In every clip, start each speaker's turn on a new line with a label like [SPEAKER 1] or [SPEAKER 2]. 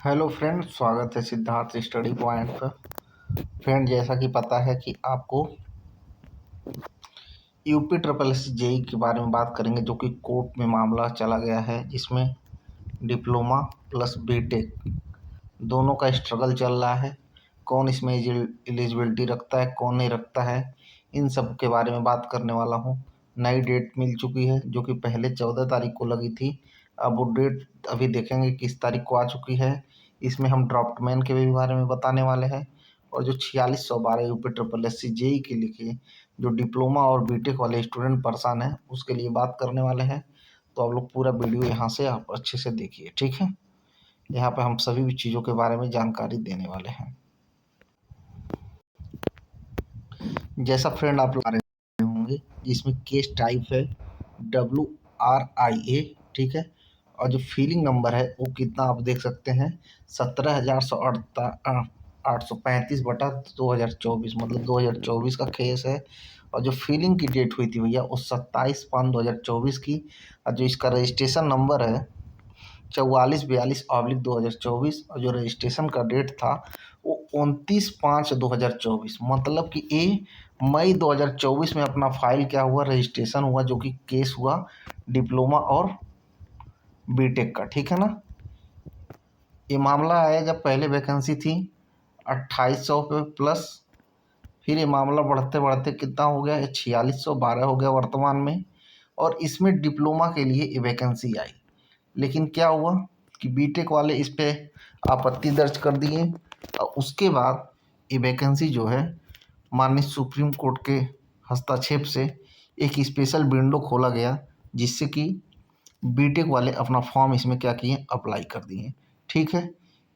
[SPEAKER 1] Hello friend, स्वागत है Siddharth study point पर। फ्रेंड, जैसा कि पता है कि आपको यूपी ट्रिपल एस जेई के बारे में बात करेंगे, जो कि कोर्ट में मामला चला गया है, जिसमें डिप्लोमा प्लस बीटेक दोनों का स्ट्रगल चल रहा है। कौन इसमें एलिजिबिलिटी रखता है, कौन नहीं रखता है, इन सब के बारे में बात करने वाला हूँ। नई डेट मिल चुकी है, जो कि पहले 14 तारीख को लगी थी। अब वो डेट अभी देखेंगे किस तारीख को आ चुकी है। इसमें हम ड्राफ्ट मैन के भी बारे में बताने वाले हैं, और जो 4612 UP triple S C JE के लिए जो डिप्लोमा और बीटेक वाले स्टूडेंट परेशान हैं, उसके लिए बात करने वाले हैं। तो आप लोग पूरा वीडियो यहाँ से आप अच्छे से देखिए, ठीक है। यहाँ पे हम सभी भी चीज़ों के बारे में जानकारी देने वाले हैं। जैसा फ्रेंड आप लोग रहे होंगे, जिसमें केस टाइप है WRIA, ठीक है। और जो फीलिंग नंबर है वो कितना आप देख सकते हैं, 17,835/2024, मतलब 2024 का केस है। और जो फीलिंग की डेट हुई थी भैया, वो 27/5/2024 की। और जो इसका रजिस्ट्रेशन नंबर है 4442/2024, और जो रजिस्ट्रेशन का डेट था वो 29/5/2024, मतलब कि ये मई 2024 में अपना फाइल क्या हुआ, रजिस्ट्रेशन हुआ, जो कि केस हुआ डिप्लोमा और बीटेक का, ठीक है ना। ये मामला आया जब पहले वैकेंसी थी 2800 पे प्लस, फिर ये मामला बढ़ते बढ़ते कितना हो गया, ये 4612 हो गया वर्तमान में। और इसमें डिप्लोमा के लिए ये वैकेंसी आई, लेकिन क्या हुआ कि बीटेक वाले इस पे आपत्ति दर्ज कर दिए। और उसके बाद ये वैकेंसी जो है, माननीय सुप्रीम कोर्ट के हस्तक्षेप से एक स्पेशल विंडो खोला गया, जिससे कि बीटेक वाले अपना फॉर्म इसमें क्या किए, अप्लाई कर दिए, ठीक है।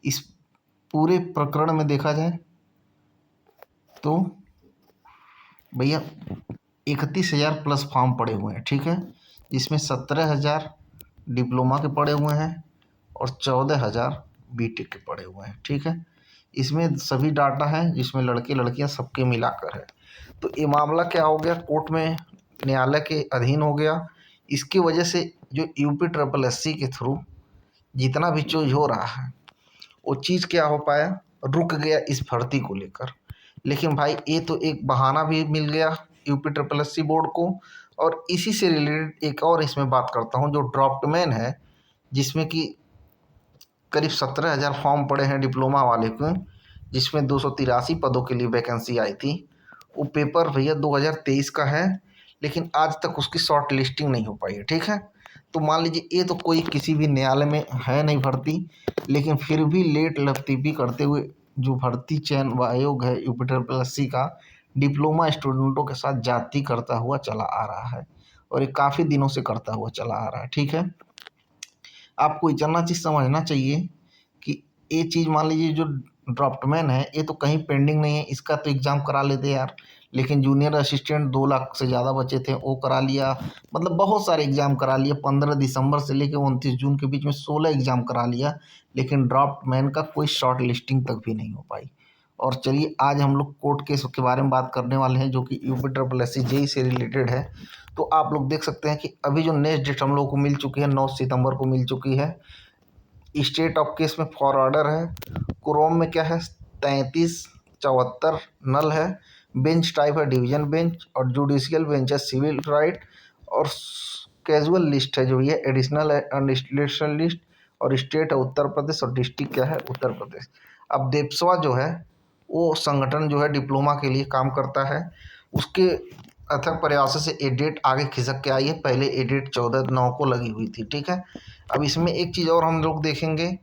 [SPEAKER 1] इस पूरे प्रकरण में देखा जाए तो भैया 31,000 प्लस फॉर्म पड़े हुए हैं, ठीक है। जिसमें 17,000 डिप्लोमा के पड़े हुए हैं और 14,000 बीटेक के पड़े हुए हैं, ठीक है। इसमें सभी डाटा है, जिसमें लड़के लड़कियां सबके मिलाकर है। तो ये मामला क्या हो गया, कोर्ट में न्यायालय के अधीन हो गया। इसकी वजह से जो यूपी ट्रिपल एस सी के थ्रू जितना भी चीज़ हो रहा है, वो चीज़ क्या हो पाया, रुक गया इस भर्ती को लेकर। लेकिन भाई, ये तो एक बहाना भी मिल गया UP triple S C board को। और इसी से रिलेटेड एक और इसमें बात करता हूँ, जो ड्राफ्टमैन है, जिसमें कि करीब 17,000 फॉर्म पड़े हैं डिप्लोमा वाले को, जिसमें 283 पदों के लिए वैकेंसी आई थी। वो पेपर भैया 2023 का है, लेकिन आज तक उसकी शॉर्ट लिस्टिंग नहीं हो पाई है, ठीक है। तो मान लीजिए ये तो कोई किसी भी न्यायालय में है नहीं भर्ती, लेकिन फिर भी लेट लतीफ़ी करते हुए जो भर्ती चयन आयोग है यूपी ट्रिपल एस सी का, डिप्लोमा स्टूडेंटों के साथ जाति करता हुआ चला आ रहा है, और ये काफ़ी दिनों से करता हुआ चला आ रहा है, ठीक है। आपको इतना चीज़ समझना चाहिए कि ये चीज़, मान लीजिए जो ड्राफ्टमैन है, ये तो कहीं पेंडिंग नहीं है, इसका तो एग्ज़ाम करा लेते यार। लेकिन जूनियर असिस्टेंट 2 लाख से ज़्यादा बचे थे, वो करा लिया। मतलब बहुत सारे एग्ज़ाम करा लिए, 15 दिसंबर से लेकर 29 जून के बीच में 16 एग्ज़ाम करा लिया। लेकिन ड्राफ्टमैन का कोई शॉर्ट लिस्टिंग तक भी नहीं हो पाई। और चलिए, आज हम लोग कोर्ट केस के बारे में बात करने वाले हैं, जो कि UP triple S C JE से रिलेटेड है। तो आप लोग देख सकते हैं कि अभी जो नेक्स्ट डेट हम लोग को मिल चुकी है, 9 सितंबर को मिल चुकी है। स्टेट ऑफ केस में फॉर ऑर्डर है। क्रोम में क्या है, 3374 नल है। बेंच टाइप है डिवीजन बेंच, और जुडिशियल बेंच है सिविल राइट। और कैजुअल लिस्ट है जो ये एडिशनल है, अनडिस्टिलेशन लिस्ट। और स्टेट है उत्तर प्रदेश, और डिस्ट्रिक्ट क्या है, उत्तर प्रदेश। अब देप्सवा जो है, वो संगठन जो है डिप्लोमा के लिए काम करता है। उसके अथक प्रयासों से ये डेट आगे खिसक के आई है, पहले ये डेट 14/9 को लगी हुई थी, ठीक है। अब इसमें एक चीज़ और हम लोग देखेंगे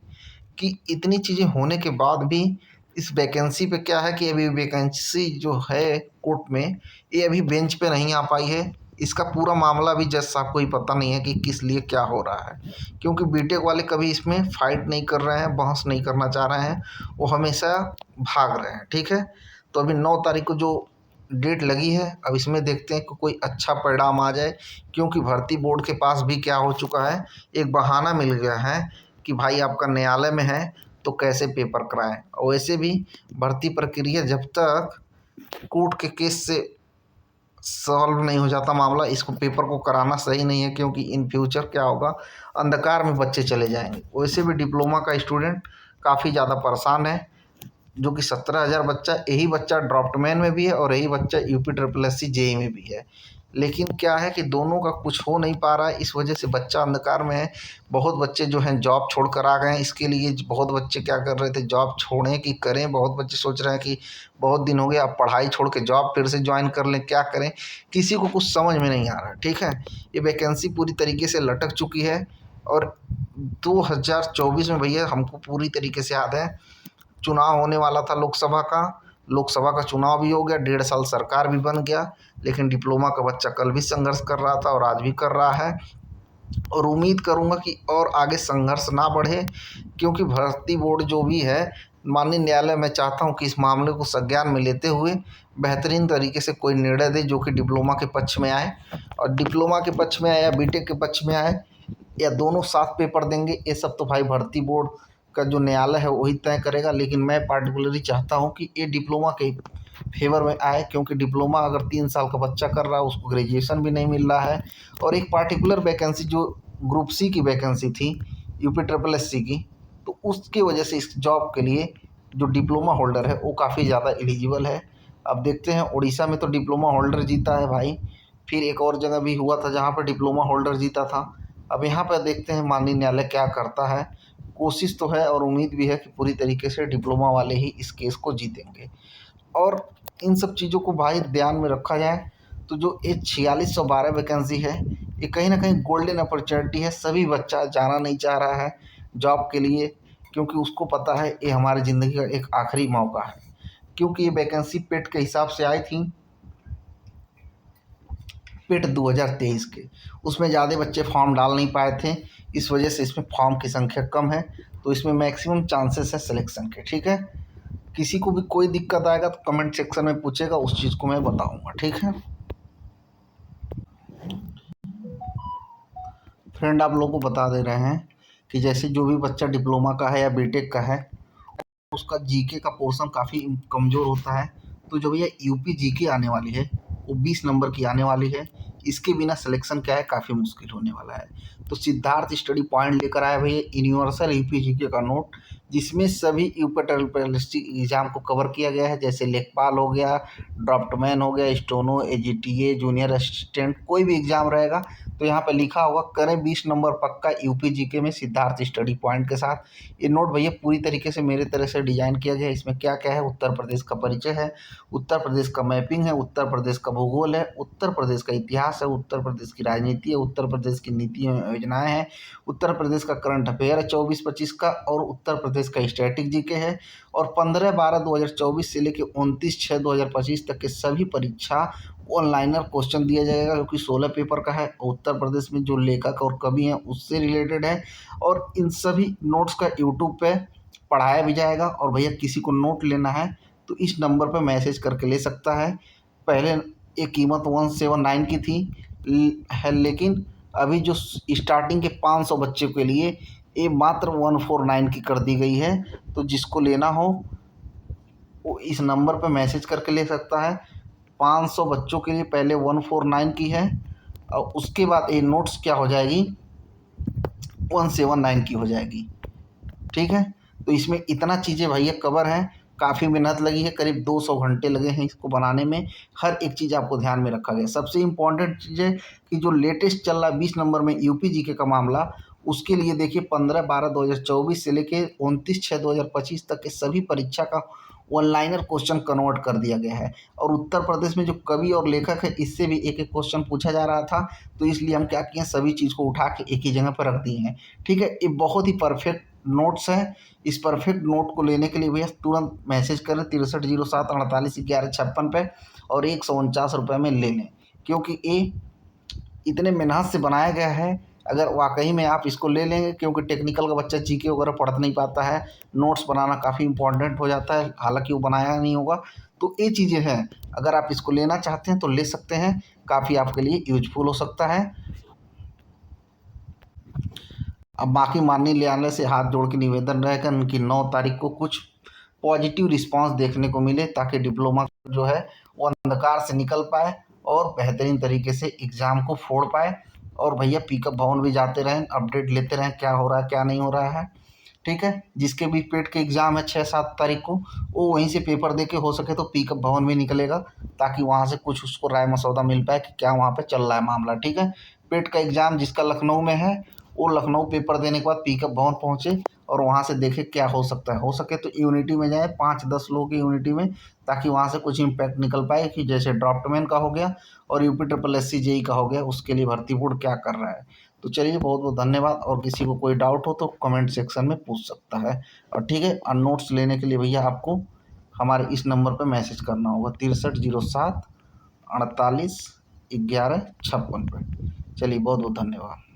[SPEAKER 1] कि इतनी चीज़ें होने के बाद भी इस वैकेंसी पे क्या है कि अभी वैकेंसी जो है कोर्ट में, ये अभी बेंच पे नहीं आ पाई है। इसका पूरा मामला भी जज साहब को ही पता नहीं है कि किस लिए क्या हो रहा है, क्योंकि बीटेक वाले कभी इसमें फाइट नहीं कर रहे हैं, बहस नहीं करना चाह रहे हैं, वो हमेशा भाग रहे हैं, ठीक है। तो अभी 9 तारीख को जो डेट लगी है, अब इसमें देखते हैं कि कोई अच्छा परिणाम आ जाए, क्योंकि भर्ती बोर्ड के पास भी क्या हो चुका है, एक बहाना मिल गया है कि भाई आपका न्यायालय में है तो कैसे पेपर कराएं। और वैसे भी भर्ती प्रक्रिया जब तक कोर्ट के केस से सॉल्व नहीं हो जाता मामला, इसको पेपर को कराना सही नहीं है, क्योंकि इन फ्यूचर क्या होगा, अंधकार में बच्चे चले जाएंगे। वैसे भी डिप्लोमा का स्टूडेंट काफ़ी ज़्यादा परेशान है, जो कि 17,000 बच्चा, यही बच्चा ड्रॉफ्टमैन में भी है और यही बच्चा UP triple S C JE में भी है। लेकिन क्या है कि दोनों का कुछ हो नहीं पा रहा है, इस वजह से बच्चा अंधकार में है। बहुत बच्चे जो हैं जॉब छोड़ कर आ गए हैं, इसके लिए बहुत बच्चे क्या कर रहे थे, जॉब छोड़ें कि करें। बहुत बच्चे सोच रहे हैं कि बहुत दिन हो गए, अब पढ़ाई छोड़ के जॉब फिर से ज्वाइन कर लें, क्या करें, किसी को कुछ समझ में नहीं आ रहा। ठीक है, ये वैकेंसी पूरी तरीके से लटक चुकी है। और 2024 में भैया हमको पूरी तरीके से याद है, चुनाव होने वाला था लोकसभा का चुनाव भी हो गया, 1.5 साल सरकार भी बन गया, लेकिन डिप्लोमा का बच्चा कल भी संघर्ष कर रहा था और आज भी कर रहा है। और उम्मीद करूंगा कि और आगे संघर्ष ना बढ़े, क्योंकि भर्ती बोर्ड जो भी है, माननीय न्यायालय, मैं चाहता हूं कि इस मामले को संज्ञान में लेते हुए बेहतरीन तरीके से कोई निर्णय दे जो कि डिप्लोमा के पक्ष में आए, और डिप्लोमा के पक्ष में आए या बीटेक के पक्ष में आए, या दोनों साथ पेपर देंगे, ये सब तो भाई भर्ती बोर्ड का जो न्यायालय है वही तय करेगा। लेकिन मैं पार्टिकुलरली चाहता हूँ कि ये डिप्लोमा के फेवर में आए, क्योंकि डिप्लोमा अगर 3 साल का बच्चा कर रहा है उसको ग्रेजुएशन भी नहीं मिल रहा है। और एक पार्टिकुलर वैकेंसी जो ग्रुप सी की वैकेंसी थी, यूपी ट्रिपल एस सी की, तो उसकी वजह से इस जॉब के लिए जो डिप्लोमा होल्डर है वो काफ़ी ज़्यादा एलिजिबल है। अब देखते हैं, उड़ीसा में तो डिप्लोमा होल्डर जीता है भाई, फिर एक और जगह भी हुआ था जहाँ पर डिप्लोमा होल्डर जीता था। अब यहाँ पर देखते हैं माननीय न्यायालय क्या करता है। कोशिश तो है और उम्मीद भी है कि पूरी तरीके से डिप्लोमा वाले ही इस केस को जीतेंगे। और इन सब चीज़ों को भाई ध्यान में रखा जाए तो जो ये 4612 वैकेंसी है, ये कहीं ना कहीं गोल्डन अपॉर्चुनिटी है। सभी बच्चा जाना नहीं चाह रहा है जॉब के लिए, क्योंकि उसको पता है ये हमारी ज़िंदगी का एक आखिरी मौका है। क्योंकि ये वैकेंसी पेट के हिसाब से आई थी, पेट 2023 के, उसमें ज़्यादा बच्चे फॉर्म डाल नहीं पाए थे, इस वजह से इसमें फॉर्म की संख्या कम है, तो इसमें मैक्सिमम चांसेस है सिलेक्शन के। ठीक है, किसी को भी कोई दिक्कत आएगा तो कमेंट सेक्शन में पूछेगा, उस चीज़ को मैं बताऊंगा। ठीक है फ्रेंड, आप लोगों को बता दे रहे हैं कि जैसे जो भी बच्चा डिप्लोमा का है या बीटेक का है, उसका जीके का पोर्शन काफ़ी कमज़ोर होता है। तो जो भैया यूपी जीके आने वाली है वो 20 नंबर की आने वाली है, इसके बिना सिलेक्शन क्या है काफ़ी मुश्किल होने वाला है। तो सिद्धार्थ स्टडी पॉइंट लेकर आया भैया यूनिवर्सल यूपी जीके का नोट, जिसमें सभी यूपी एग्जाम को कवर किया गया है, जैसे लेखपाल हो गया, ड्राफ्टमैन हो गया, स्टोनो, एजीटीए, जूनियर असिस्टेंट, कोई भी एग्जाम रहेगा तो यहाँ पे लिखा होगा करें 20 नंबर पक्का यूपी जीके में सिद्धार्थ स्टडी पॉइंट के साथ। ये नोट भैया पूरी तरीके से मेरे तरह से डिजाइन किया गया है। इसमें क्या क्या है, उत्तर प्रदेश का परिचय है, उत्तर प्रदेश का मैपिंग है, उत्तर प्रदेश का भूगोल है, उत्तर प्रदेश का इतिहास है, उत्तर प्रदेश की राजनीति है, उत्तर प्रदेश की नीति एवं योजनाएं हैं, उत्तर प्रदेश का करंट अफेयर है 24-25 का, और उत्तर प्रदेश का स्टैटिक जीके है। और 15/12/2024 से लेकर 29/6/2025 तक के सभी परीक्षा ऑनलाइनर क्वेश्चन दिया जाएगा, क्योंकि 16 पेपर का है। उत्तर प्रदेश में जो लेखक और कवि हैं उससे रिलेटेड है, और इन सभी नोट्स का यूट्यूब पे पढ़ाया भी जाएगा। और भैया किसी को नोट लेना है तो इस नंबर पे मैसेज करके ले सकता है। पहले ये कीमत 179 की थी है, लेकिन अभी जो स्टार्टिंग के 500 बच्चे के लिए ये मात्र 149 की कर दी गई है। तो जिसको लेना हो वो इस नंबर पे मैसेज करके ले सकता है। 500 बच्चों के लिए पहले 149 की है, और उसके बाद ये नोट्स क्या हो जाएगी, 179 की हो जाएगी। ठीक है, तो इसमें इतना चीज़ें भैया कवर हैं, काफ़ी मेहनत लगी है, करीब 200 घंटे लगे हैं इसको बनाने में। हर एक चीज़ आपको ध्यान में रखा गया। सबसे इम्पॉर्टेंट चीज़ है कि जो लेटेस्ट चल रहा है 20 नंबर में यूपी जीके का मामला, उसके लिए देखिए 15/12/2024 से लेके 29/6/2025 तक के सभी परीक्षा का ऑनलाइनर क्वेश्चन कन्वर्ट कर दिया गया है। और उत्तर प्रदेश में जो कवि और लेखक है, इससे भी एक एक क्वेश्चन पूछा जा रहा था, तो इसलिए हम क्या किए, सभी चीज़ को उठा के एक ही जगह पर रख दिए हैं। ठीक है, ये बहुत ही परफेक्ट नोट्स है। इस परफेक्ट नोट को लेने के लिए भैया तुरंत मैसेज करें 6307 48 11 56 पे, और 149 रुपये में ले लें, क्योंकि ये इतने मेहनत से बनाया गया है। अगर वाकई में आप इसको ले लेंगे, क्योंकि टेक्निकल का बच्चा जीके वगैरह पढ़ नहीं पाता है, नोट्स बनाना काफ़ी इंपॉर्टेंट हो जाता है, हालांकि वो बनाया नहीं होगा। तो ये चीज़ें हैं, अगर आप इसको लेना चाहते हैं तो ले सकते हैं, काफ़ी आपके लिए यूजफुल हो सकता है। अब बाकी माननीय न्यायालय से हाथ जोड़ के निवेदन रहेगा कि 9 तारीख को कुछ पॉजिटिव रिस्पांस देखने को मिले, ताकि डिप्लोमा जो है वो अंधकार से निकल पाए और बेहतरीन तरीके से एग्ज़ाम को फोड़ पाए। और भैया पिकअप भवन भी जाते रहें, अपडेट लेते रहें क्या हो रहा है क्या नहीं हो रहा है। ठीक है। जिसके भी पेट के एग्ज़ाम है 6-7 तारीख को, वो वहीं से पेपर दे के हो सके तो पीकअप भवन में निकलेगा, ताकि वहाँ से कुछ उसको राय मसौदा मिल पाए कि क्या वहाँ पे चल रहा है मामला, ठीक है। पेट का एग्ज़ाम जिसका लखनऊ में है, वो लखनऊ पेपर देने के बाद पीकअप भवन पहुँचे और वहाँ से देखे क्या हो सकता है। हो सके तो यूनिटी में जाए, 5-10 लोगों की यूनिटी में, ताकि वहाँ से कुछ इम्पैक्ट निकल पाए कि जैसे ड्राफ्टमैन का हो गया और UP triple S C JE का हो गया, उसके लिए भर्ती बोर्ड क्या कर रहा है। तो चलिए, बहुत बहुत धन्यवाद, और किसी को कोई डाउट हो तो कमेंट सेक्शन में पूछ सकता है। और ठीक है, और नोट्स लेने के लिए भैया आपको हमारे इस नंबर पर मैसेज करना होगा, 6307 48 11 56 पे। चलिए, बहुत बहुत धन्यवाद।